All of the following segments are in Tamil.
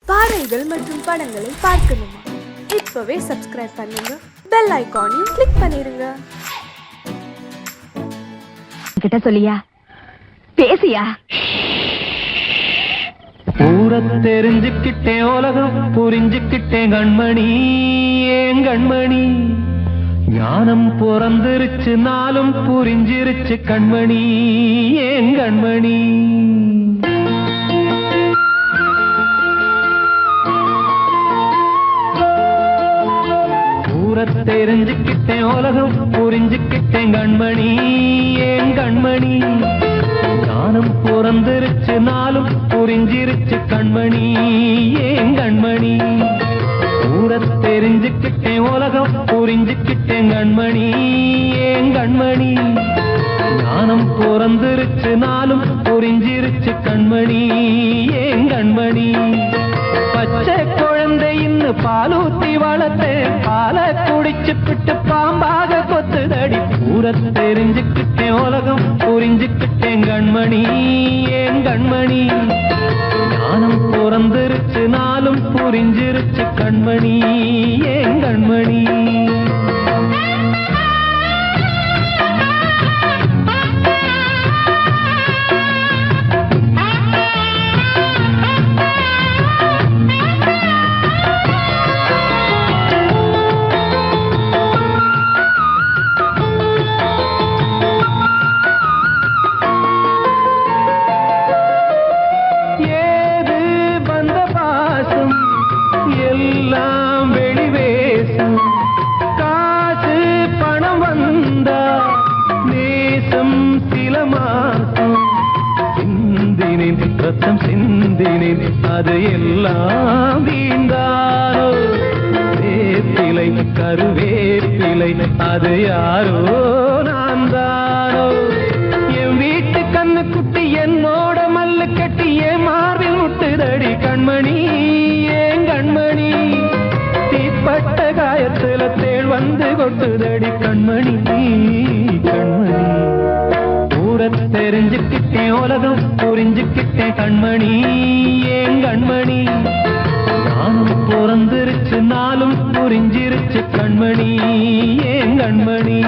பாடல்கள் மற்றும் படங்களை பார்க்கணுமா? இப்பவே சப்ஸ்கிரைப் பண்ணுங்க, பெல் ஐகானையும் கிளிக் பண்ணிருங்க. கிட்ட சொல்லியா பேசியா? ஊரை தெரிஞ்சுக்கிட்டேன், உலகம் புரிஞ்சுக்கிட்டேன் கண்மணி, ஏன் கண்மணி. ஞானம் பிறந்திருச்சு, நாளும் புரிஞ்சிருச்சு கண்மணி, ஏன் கண்மணி. ஊரை தெரிஞ்சுக்கிட்டேன், உலகம் புரிஞ்சுக்கிட்டேன் கண்மணி, ஏன் கண்மணி. ஞானம் பிறந்திருச்சு, நாளும் புரிஞ்சிருச்சு கண்மணி, ஏன் கண்மணி. ஊரை தெரிஞ்சுக்கிட்டேன், உலகம் புரிஞ்சுக்கிட்டேன் கண்மணி, ஏன் கண்மணி. ஞானம் பிறந்திருச்சு, நாளும் புரிஞ்சிருச்சு கண்மணி, ஏன் கண்மணி. பச்சை குழந்தை இன்னும் பாலூத்தி வளர்த்தேன், பாலை குடிச்சு பிட்டு பாம்பாக கொத்துதடி. ஊரை தெரிஞ்சுக்கிட்டேன், உலகம் புரிஞ்சுக்கிட்டேன் கண்மணி, ஏன் கண்மணி. ஞானம் பிறந்திருச்சு, நாளும் புரிஞ்சிருச்சு கண்மணி, ஏன் கண்மணி. ரத்தம் சிந்தினேன், அது எல்லாம் வீண்டானோ. வேப்பிலை கருவேப்பிலை, அது யாரோ நான் தானோ. என் வீட்டு கண்ணு குட்டி என்னோட மல்லு கட்டி என் மார்பில் முட்டுதடி கண்மணி, ஏன் கண்மணி. தீப்பட்ட காயத்துல தேள் வந்து கொட்டுதடி கண்மணி, கண்மணி. ஊரை தெரிஞ்சுக்கிட்டேன், உலகம் புரிஞ்சுக்கிட்டேன் கண்மணி, ஏன் கண்மணி. நானும் பிறந்திருச்சு, நாளும் புரிஞ்சிருச்சு கண்மணி, ஏன் கண்மணி.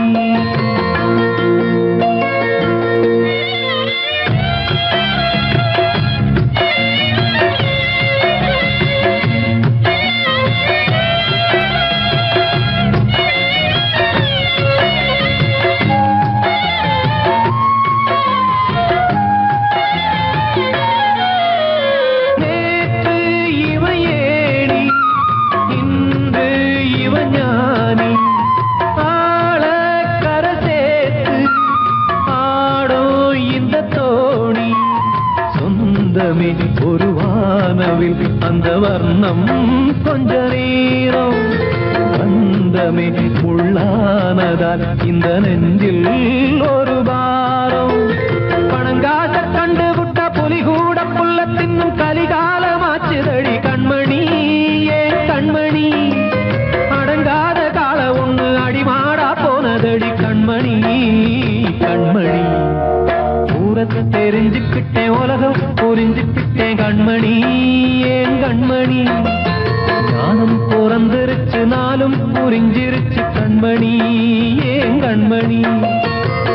ஒரு வானவில் அந்த வர்ணம் கொஞ்ச நேரம் வந்தமே உள்ளானதால் இந்த நெஞ்சில் ஒரு பாரம். பணங்காச கண்டு விட்ட புலி கூட புல்ல தின்னும் கலிகாலமாச்சுதடி கண்மணி, ஏன் கண்மணி. அடங்காத கால ஒண்ணு அடிமாடா போனதடி கண்மணி, கண்மணி. ஊரை தெரிஞ்சுக்கிட்டேன், உலகம் புரிஞ்சுக்கிட்டேன் கண்மணி, ஏன் கண்மணி. ஞானம் பிறந்திருச்சு, நாளும் புரிஞ்சிருச்சு கண்மணி, ஏன் கண்மணி.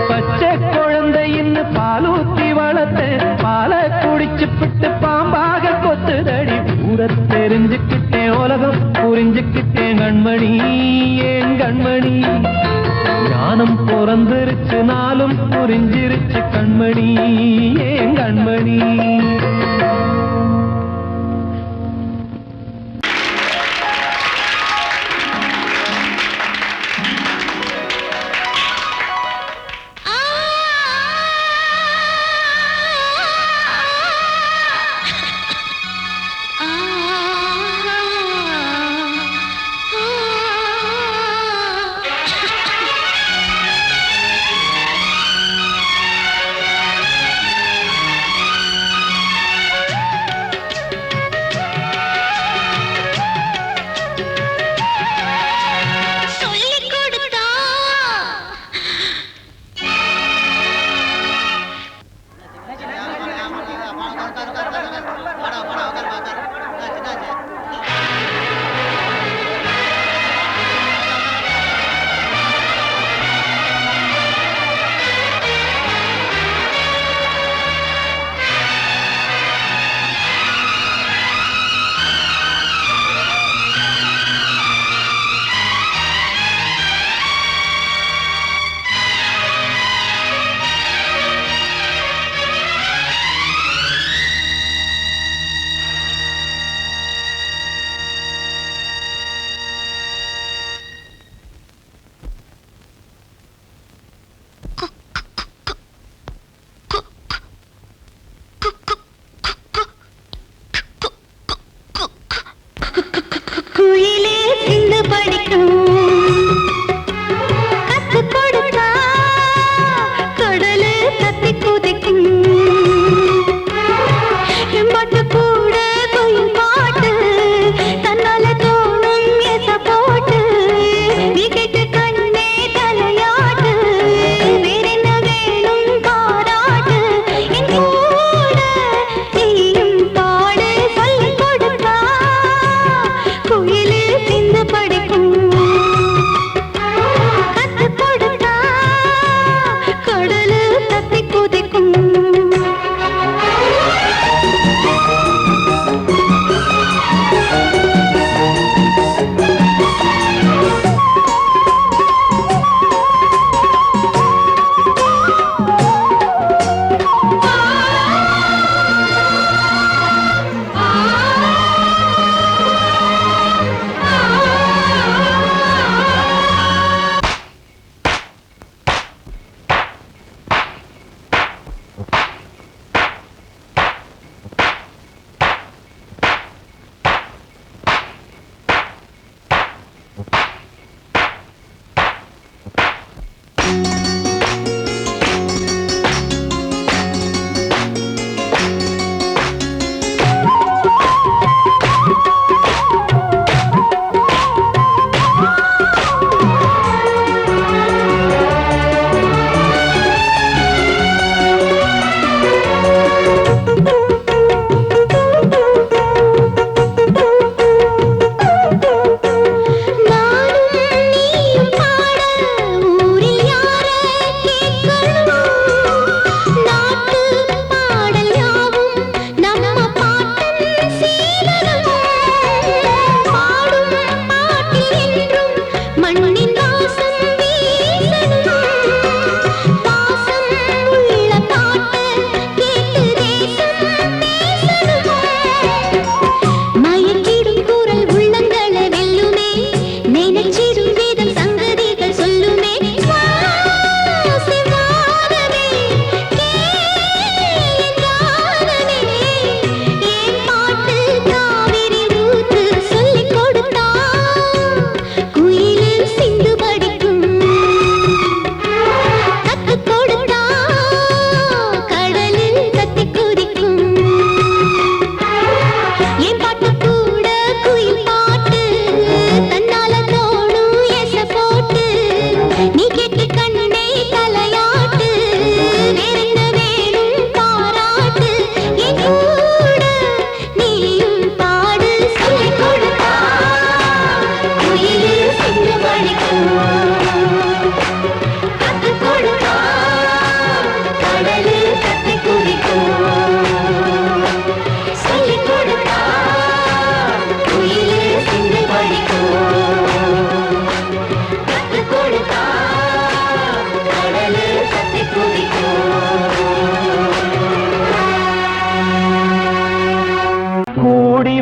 பச்சை குழந்தை இன்னும் பாலூத்தி வளர்த்தேன், பாலை குடிச்சு பிட்டு பாம்பாக கொத்துதடி. ஊரை தெரிஞ்சுக்கிட்டேன், உலகம் புரிஞ்சுக்கிட்டேன் கண்மணி, ஏன் கண்மணி. ஞானம் பிறந்திருச்சு, நாளும் புரிஞ்சிருச்சு கண்மணி, ஏன் கண்மணி. படிக்கும் கத்து கொடுத்தா கடலு தத்தி குதிக்கும் எம்பாட்டு கூட கோயில் பாட்டு தன்னால தோணும் எச போட்டு நீ கேட்டு கண்ணே தலையாட்டு வேறென்ன வேணும் பாராட்டு என் கூட நீயும் பாடு சொல்லிக் கொடுத்தா குயிலு சிந்து படிக்கும் கத்து கொடுத்தா கடலு தத்தி குதிக்கும்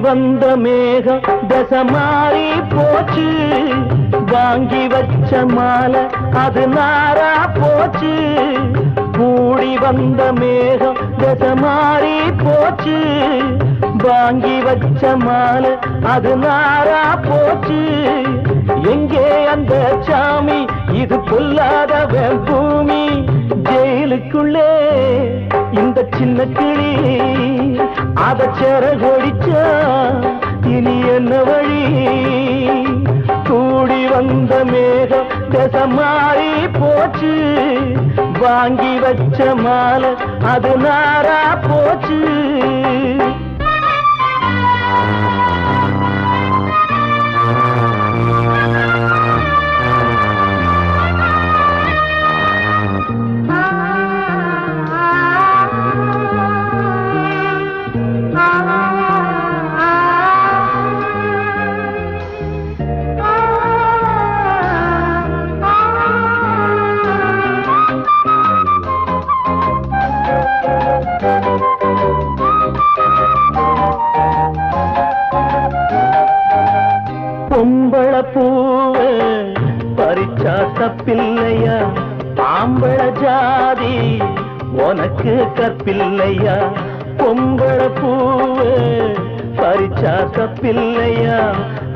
வந்த மேகம் தசை மாறி போச்சு வாங்கி வச்ச மாலை அது நாரா போச்சு கூடி வந்த மேகம் தசை மாறி போச்சு வாங்கி வச்ச மாலை அது நாரா போச்சு எங்கே அந்த சாமி இது பொல்லாதவன் பூமி ஜெயிலுக்குள்ளே இந்த சின்ன கிளி அத செரகொடிச்சா இனி என்ன வழி கூடி வந்த மேகம் தசை மாறி போச்சு வாங்கி வச்ச மாலை அது நாரா போச்சு பொம்பள பூவ பறிச்சா தப்பில்லையா ஆம்பள ஜாதி உனக்கு கற்பில்லையா பொம்பள பூவ பறிச்சா தப்பில்லையா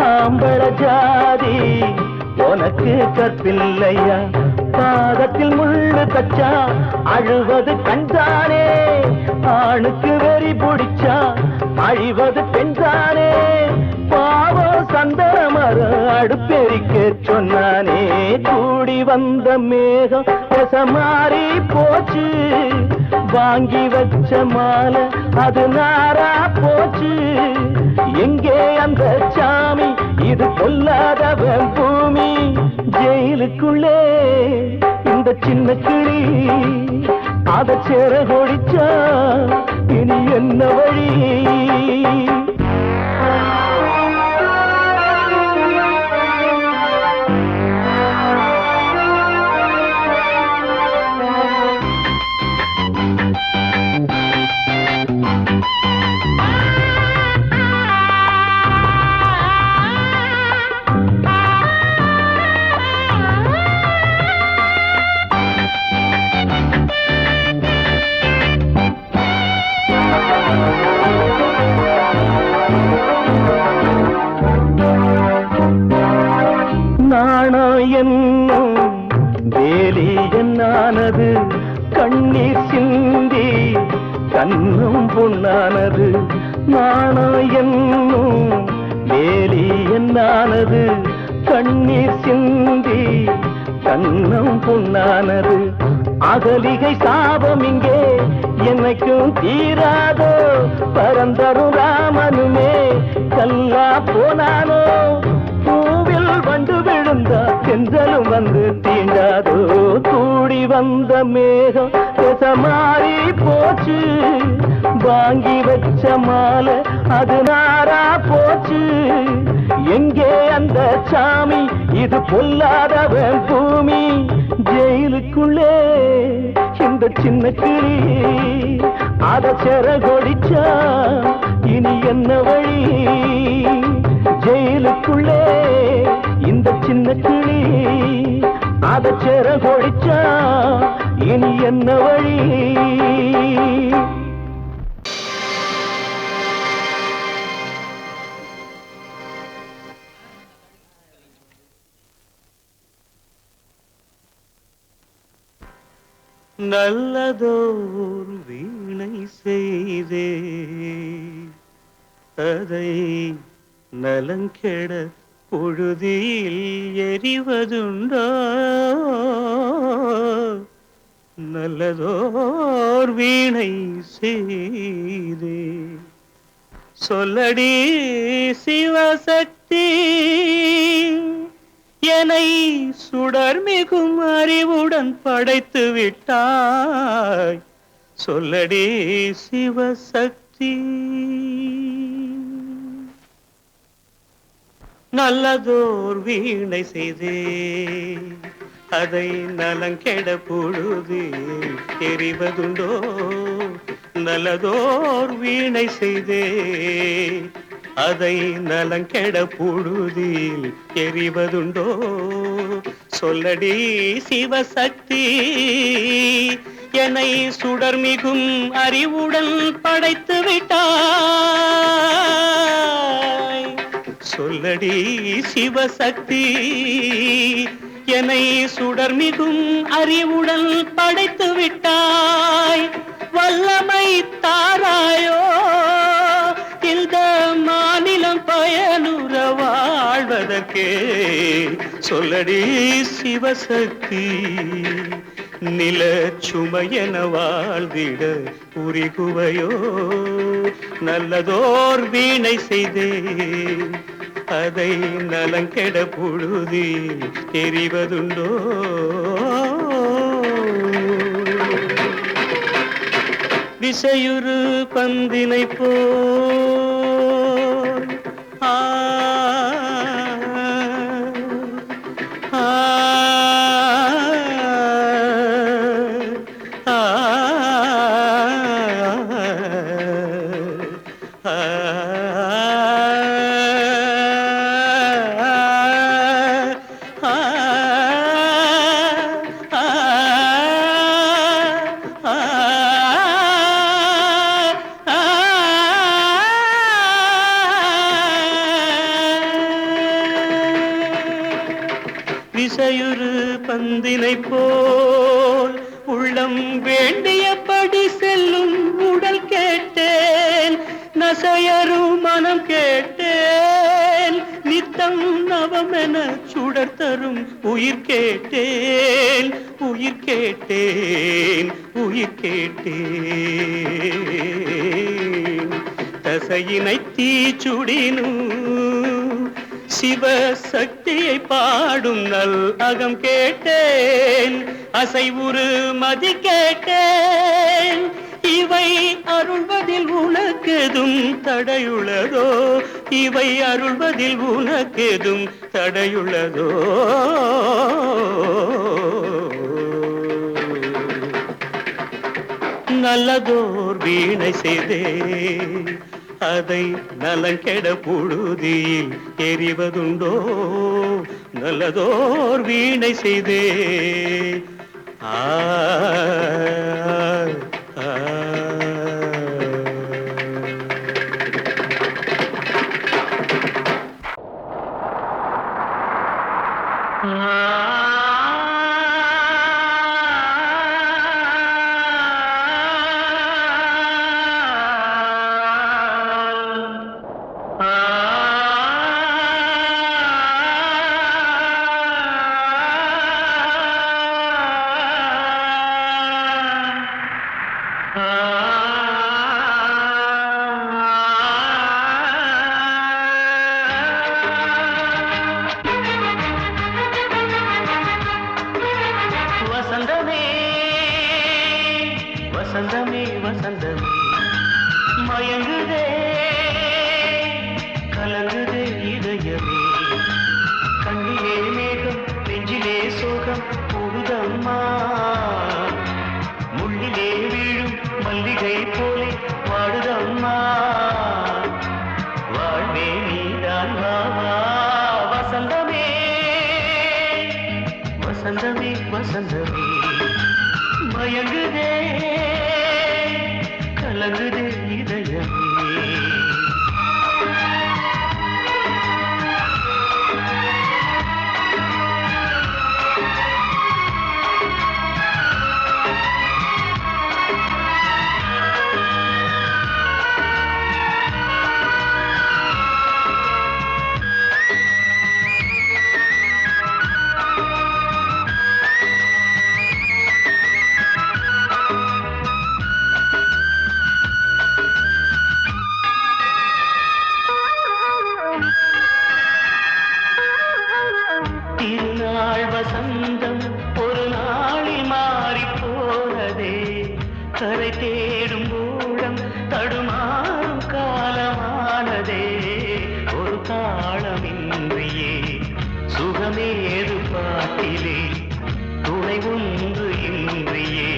ஆம்பள ஜாதி உனக்கு கற்பில்லையா பாதத்தில் முள்ளு தச்சா அழுவது கண்தானே ஆணுக்கு வெறி பிடிச்சா அழிவது பெண்தானே பாவம் சந்தன மரம் அடுப்பெரிக்க சொன்னானே கூடி வந்த மேகம் மாறி போச்சு வாங்கி வச்ச மாலை அது நாரா போச்சு எங்கே அந்த சாமி இது கொல்லாதவன் பூமி ஜெயிலுக்குள்ளே இந்த சின்ன கிளி அத சேர கொடிச்சா இனி என்ன வழி என்னும் வேலி என்னானது கண்ணீர் சிந்தி கண்ணும் பொன்னானது நாணம் என்னும் வேலி என்னானது கண்ணீர் சிந்தி கண்ணும் பொன்னானது அகலிகை சாபம் இங்கே என்னைக்கும் தீராதோ பரந்தரும் ராமனுமே கல்லா போனானோ பூவில் வண்டு விழுந்தா செஞ்சலும் வந்து தீண்டாதோ கூடி வந்த மேகம் மாறி போச்சு வாங்கி வச்ச மாலை அது நாரா போச்சு எங்கே அந்த சாமி இது பொல்லாதவன் பூமி ஜெயிலுக்குள்ளே இந்த சின்ன கிளி அத செர கொடிச்சா இனி என்ன வழி ஜெயிலுக்குள்ளே இந்த சின்ன கிளி அத செர கொடிச்சா இனி என்ன வழி நல்லதோர் வீணை செய்தே அதை நலங்கெட பொழுதில் எறிவதுண்டோ நல்லதோர் வீணை செய்தே சொல்லடி சிவசக்தி என்னை சுடர் மிகும் அறிவுடன் படைத்து விட்டாய் சொல்லடி சிவசக்தி நல்லதோர் வீணை செய்தே அதை நலங்கெட பொழுது எறிவதுண்டோ நல்லதோர் வீணை செய்தே அதை நலங்கெட பொழுதில் எறிவதுண்டோ சொல்லடி சிவசக்தி என்னை சுடர் மிகும் அறிவுடன் படைத்து விட்டாய் சொல்லடி சிவசக்தி என்னை சுடர் மிகும் அறிவுடன் படைத்து விட்டாய் வல்லமை தாராயோ இந்த மாநிலம் பயனுற வாழ்வதற்கே சொல்லடி சிவசக்தி நில சுமையென வாழ்ந்திட உரிகுவையோ நல்லதோர் வீணை செய்தே அதை நலங்கெட பொழுதில் தெரிவதுண்டோ விசையுறு பந்தினை போல் ஆ இசையுறு பந்தினை போல் உள்ளம் வேண்டியபடி செல்லும் உடல் கேட்டேன், நசையரும் மனம் கேட்டேன், நித்தம் நவமென சுடர் தரும் உயிர் கேட்டேன், உயிர் கேட்டேன், உயிர் கேட்டேன். தசையினை தீச்சுடினும் சிவசக்தியை பாடும் நல் அகம் கேட்டேன், அசைவுறு மதி கேட்டேன். இவை அருள்வதில் உனக்கெதும் தடையுள்ளதோ, இவை அருள்வதில் உனக்கெதும் தடையுள்ளதோ. நல்லதோர் வீணை செய்தே அதை நலங்கெட புழுதியில் எறிவதுண்டோ, நல்லதோர் வீணை செய்தே. ஆ வசந்தமே வசந்தமே மயங்குதே கலங்குதே இதயமே, கண்ணிலே மேகம் நெஞ்சிலே சோகம் கூடுதம்மா, முள்ளிலே வீழும் மல்லிகை போலே வாடுதம்மா, வாழ்வே நீதான் வாவா. வசந்தமே வசந்தமே வசந்தமே மயங்குதே கலங்குதே இதயமே. திருநாள் வசந்தம் ஒரு நாளில் மாறி போனதே, கரை தேடும் ஊடம் தடுமாறும் காலமானதே, ஒரு தாளமின்றியே சுகமேது பாட்டிலே, துணை ஒன்று இன்றியே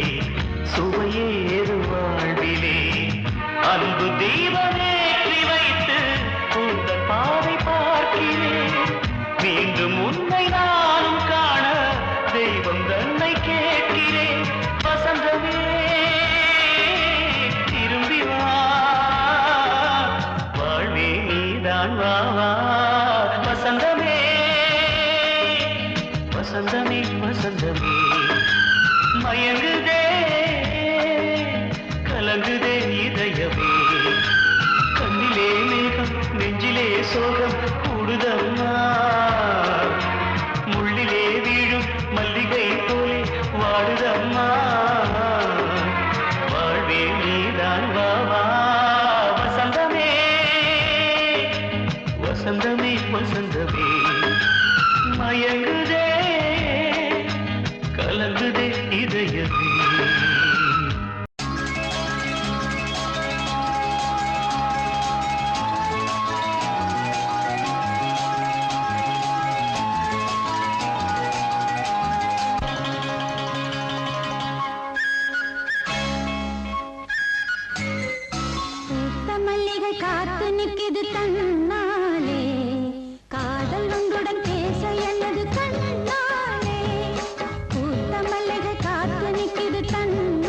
சுவையேது வாழ்விலே, அன்பு தீபமேற்றி வைத்து உங்கள் பாதை பார்க்கிறேன், மீண்டும் உன்னை நானும் காண தெய்வம் தன்னை கேட்கிறேன். வசந்தமே திரும்பி வா, வாழ்வே நீதான் வாவா. வசந்தமே வசந்தமே வசந்தமே மயங்குதே கலங்குதே இதயமே, கண்ணிலே மேகம் நெஞ்சிலே சோகம் கூடுதம்மா, முள்ளிலே வீழும் மல்லிகை போலே வாடுதம்மா, வாழ்வே நீதான் வாவா. வசந்தமே வசந்தமே வசந்தமே மயங்குதே கலங்குதே இதயமே. மல்லிகை காத்து நிற்கிது தன்னாலே, காதல் உங்களுடன் பேச என்னது கண்ணாலே, பூத்த மல்லிகை காத்து நிற்கிது தன்னாலே.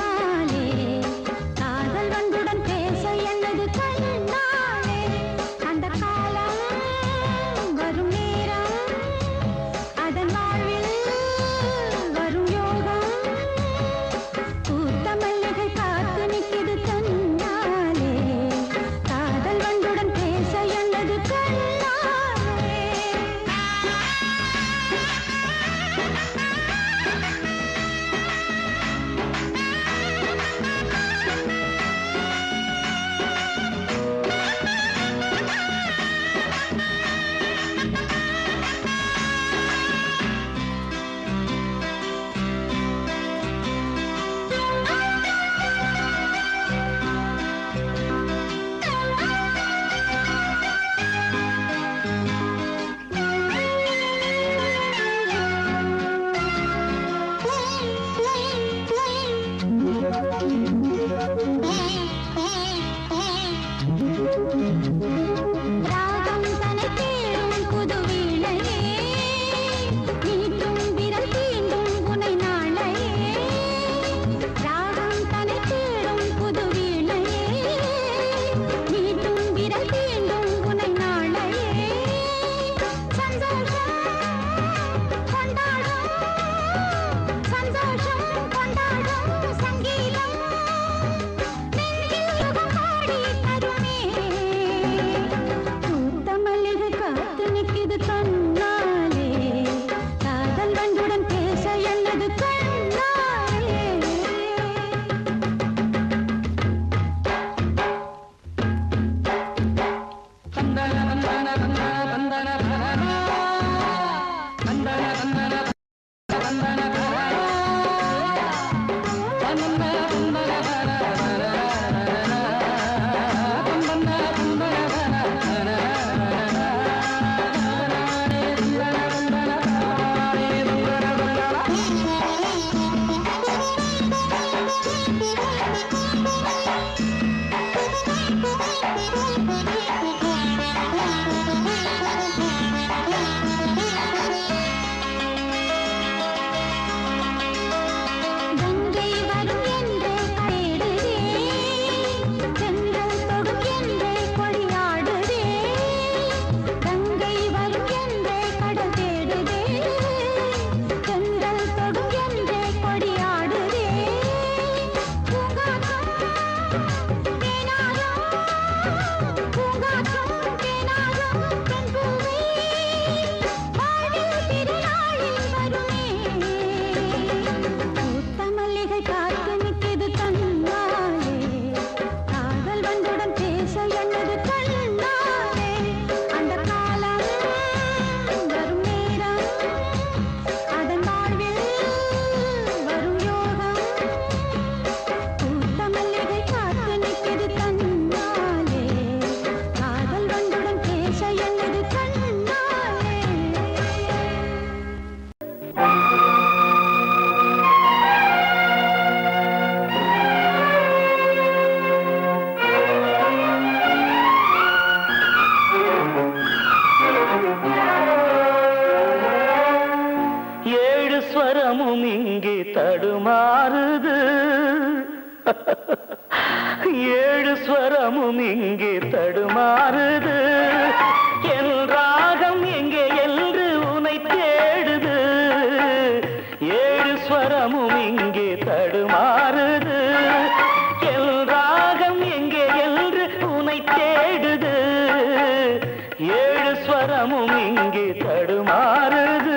ஸ்வரமும் இங்கே தடுமாறுது.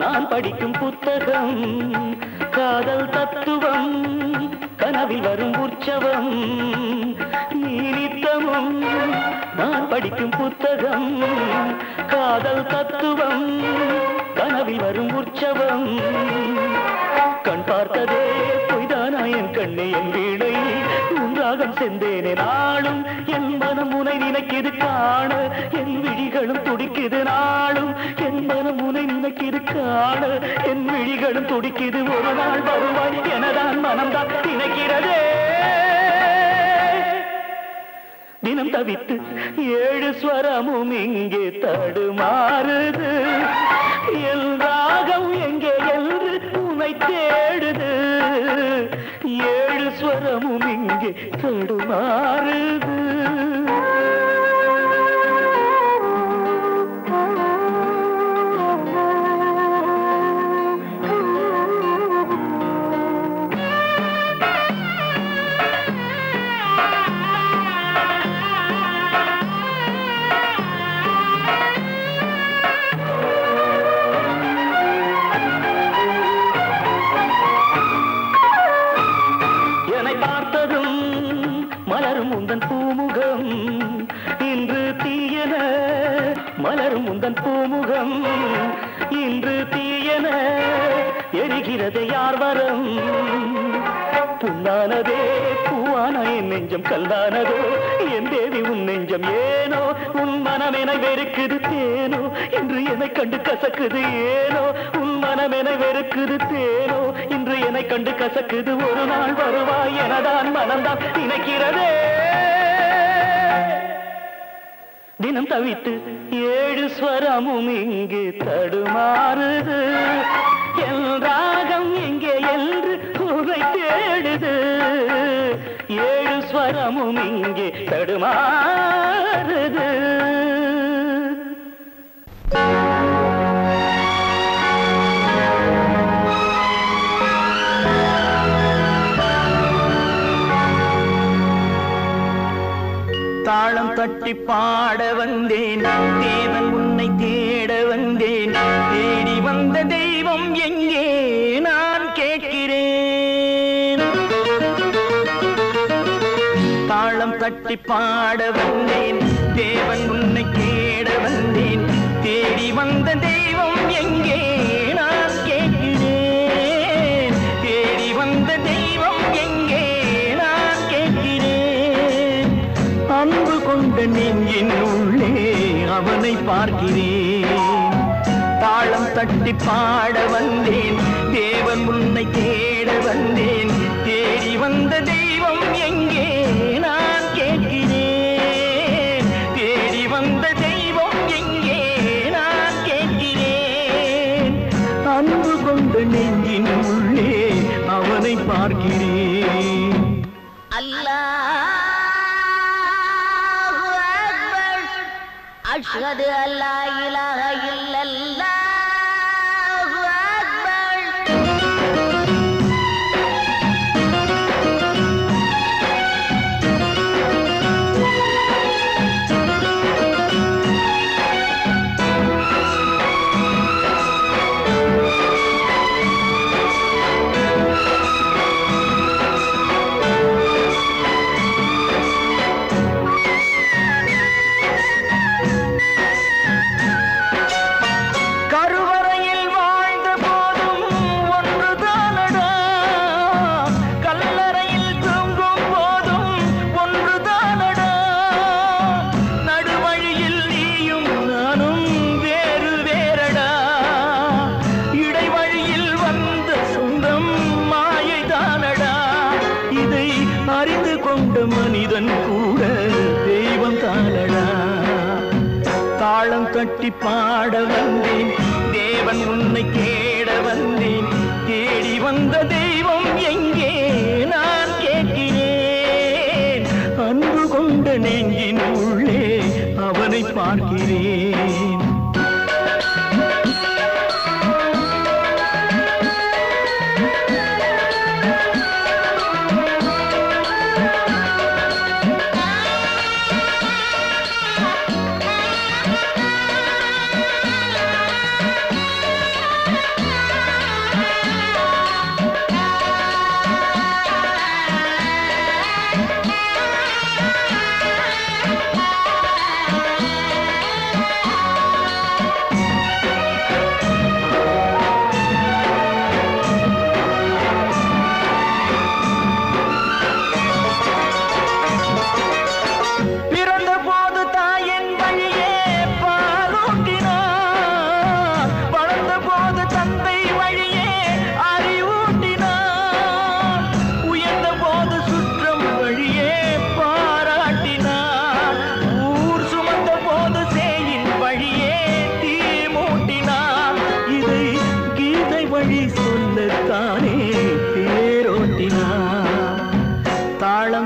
நான் படிக்கும் புத்தகம் காதல் தத்துவம் கனவில் வரும் உற்சவம். நித்தமும் நான் படிக்கும் புத்தகம் காதல் தத்துவம் கனவில் வரும் உற்சவம். கண் பார்த்ததே பொய்தானா என் கண்ணே என் வீணை உன்றாகம் சென்றேனே நாளும். என் மனம் உனை நினைக்கிது காண என் விழிகளும் துடிக்குது நாளும். என் மனம் உனை நினைக்கிது காண என் விழிகளும் துடிக்குது. ஒரு நாள் வருவாய் எனதான் மனம்தான் நினைக்கிறதே. தினம் தவித்து 7 ஸ்வரமும் இங்கே தடுமாறுது. என் ராகம் எங்கே என்று உன்னை தேடுது. 7 ஸ்வரமும் இங்கே தடுமாறுது. மலரும் உந்தன் பூமுகம் இன்று தீயன. மலரும் உந்தன் பூமுகம் இன்று தீயன எரிகிறது யார் வரம். புண்ணானதே பூவான என் நெஞ்சம் கல்லானதோ என் தேவி உன் நெஞ்சம் ஏனோ. உன் மனம் என வெறுக்குது தேனோ இன்று என்னை கண்டு கசக்குது ஏனோ. உன் மனம் என வெறுக்குது தேனோ இன்று என்னை கண்டு கசக்குது. ஒரு நாள் வருவாய் எனதான் மனம்தான் நினைக்கிறதே. தினம் தவித்து 7 ஸ்வரமும் இங்கே தடுமாறுது. என் ராகம் எங்கே என்று உன்னை தேடுது. 7 ஸ்வரமும் இங்கே தடுமாறுது. தாளம் தட்டி பாட வந்தேன் தேவன் உன்னை தேட வந்தேன். தேடி வந்த தெய்வம் எங்கே நான் கேட்கிறேன். தாளம் தட்டி பாட வந்தேன் தேவன் உன்னை தேட வந்தேன். தேடி வந்த தெய்வம் எங்கே நான் கேட்கிறேன். தேடி வந்த தெய்வம் எங்கே நான் கேட்கிறேன். அன்பு கொண்ட நெஞ்சின் உள்ளே அவனை பார்க்கிறேன். தாளம் தட்டி பாட வந்தேன் தேவன் உன்னை தேட வந்தேன். தேடி வந்த தெய்வம் எங்கே நான் கேட்கிறேன். தேடி வந்த தெய்வம் எங்கே நான் கேட்கிறேன். அன்பு கொண்ட நெஞ்சின் உள்ளே அவனை பார்க்கிறேன். அஷ்ஹது அல்லா இலாஹ இல்லல்லாஹு அக்பர். தட்டி பாட வந்தேன், தேவன் உன்னை கேட வந்தேன். தேடி வந்த தெய்வம் எங்கே நான் கேட்கிறேன். அன்பு கொண்ட நெஞ்சின் உள்ளே அவனை பார்க்கிறேன்.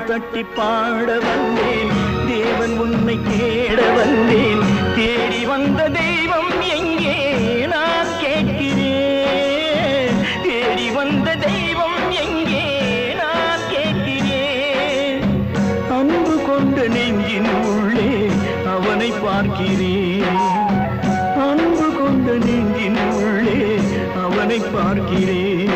தட்டி பாட வந்தேன், தேவன் உன்னை கேட வந்தேன். தேடி வந்த தெய்வம் எங்கே நான் கேட்கிறேன். தேடி வந்த தெய்வம் எங்கே நான் கேட்கிறேன். அன்பு கொண்ட நெஞ்சின் உள்ளே அவனை பார்க்கிறேன். அன்பு கொண்ட நெஞ்சின் உள்ளே அவனை பார்க்கிறேன்.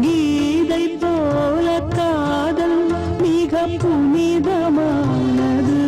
கீதை போல காதல் மிக புனிதமானது.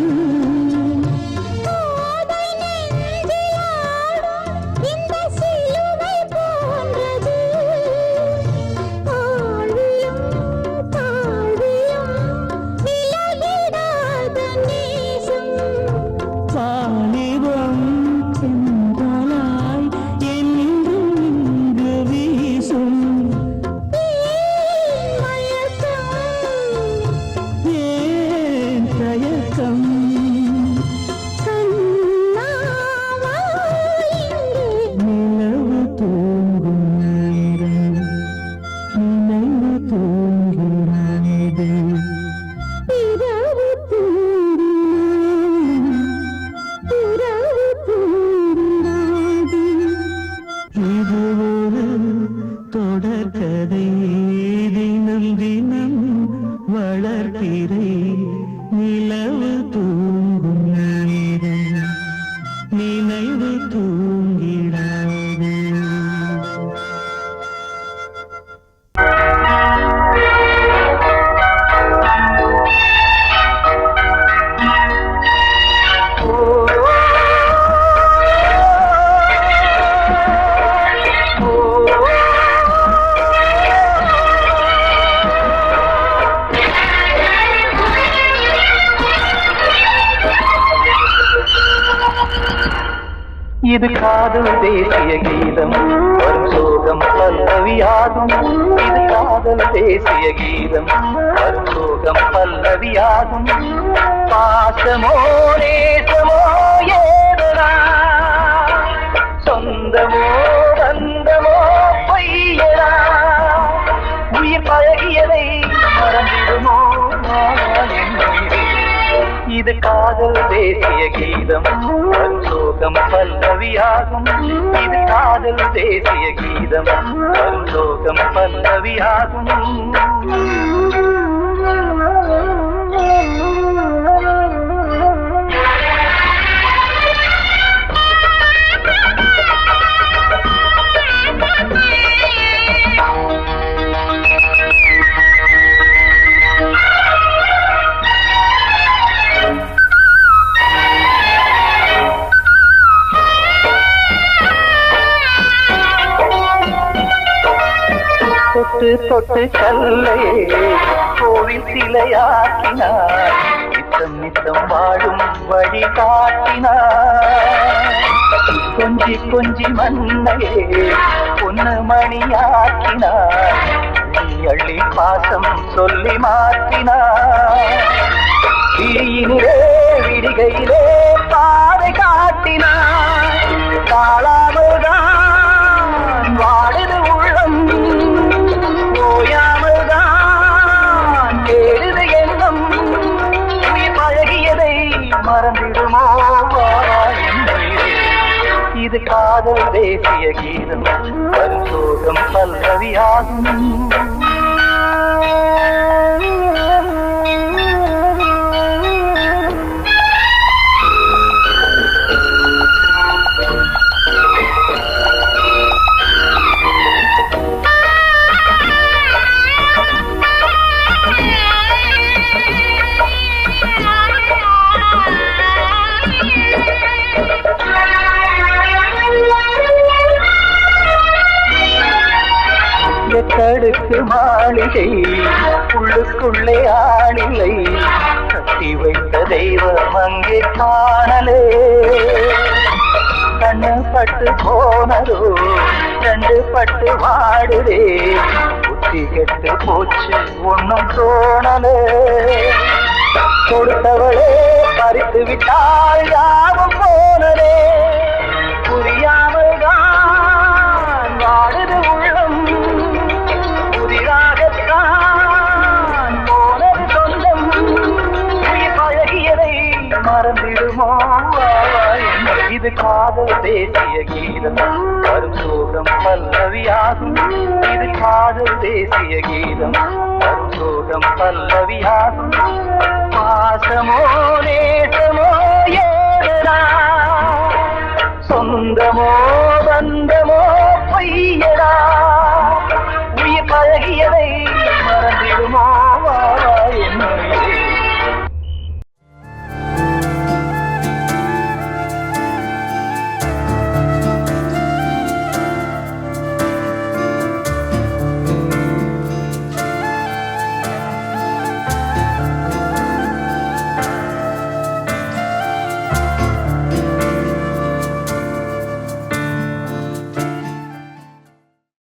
இது காதல் தேசிய கீதம் வரும் சோகம் பல்லவியாகும். இது காதல் தேசிய கீதம் வரும் சோகம் பல்லவியாகும். பாசமோ நேசமோ ஏதனா சொந்தமோ பந்தமோ பொய்யனா உயிர் பழகியதை மறந்திடுமோ இது காதல் தேசிய கீதம் வரும் சோகம் பல்லவியாகும். இது காதல் தேசிய கீதம் வரும் சோகம் பல்லவியாகும். தொட்டு தொட்டு கல்லையே கோவில் சிலையாக்கினார். நித்தம் நித்தம் வாழும் வழி காட்டினார். கொஞ்சி கொஞ்சி மண்ணையே பொன்னு மணியாக்கினார். அள்ளி பாசம் சொல்லி மாற்றினார். விழியினிலே விடிகையிலே பாதை காட்டினார். காளாமல்தான் வாடுது உள்ளம் ஓயாமல்தான் கேடுது எண்ணம். உயிர் பழகியதை மறந்திடுமோ இது காதல் தேசிய கீதம் வரும் சோகம் பல்லவியாகும். எட்டடுக்கு மாளிகை உள்ளுக்குள்ளே ஆளிலை கட்டி வைத்த தெய்வம் அங்கே காணலே. கண்ணு பட்டு போனதோ ரெண்டு பட்டு வாடுதே. புத்தி கெட்டு போச்சு ஒன்னும் தோணலே. கொடுத்தவளே பறித்து விட்டால் யாவும் போனதே. புரியாமல் தான் வாடுது உள்ளம். புதிராகத்தான் போனது சொந்தம். உயிர் பழகியதை மறந்திடுமோ இது காதல் தேசிய கீதம் வரும் சோகம் பல்லவியாகும். இது காதல் தேசிய கீதம் வரும் சோகம் பல்லவியாகும். பாசமோ நேசமோ ஏதனா சொந்தமோ பந்தமோ பொய்யடா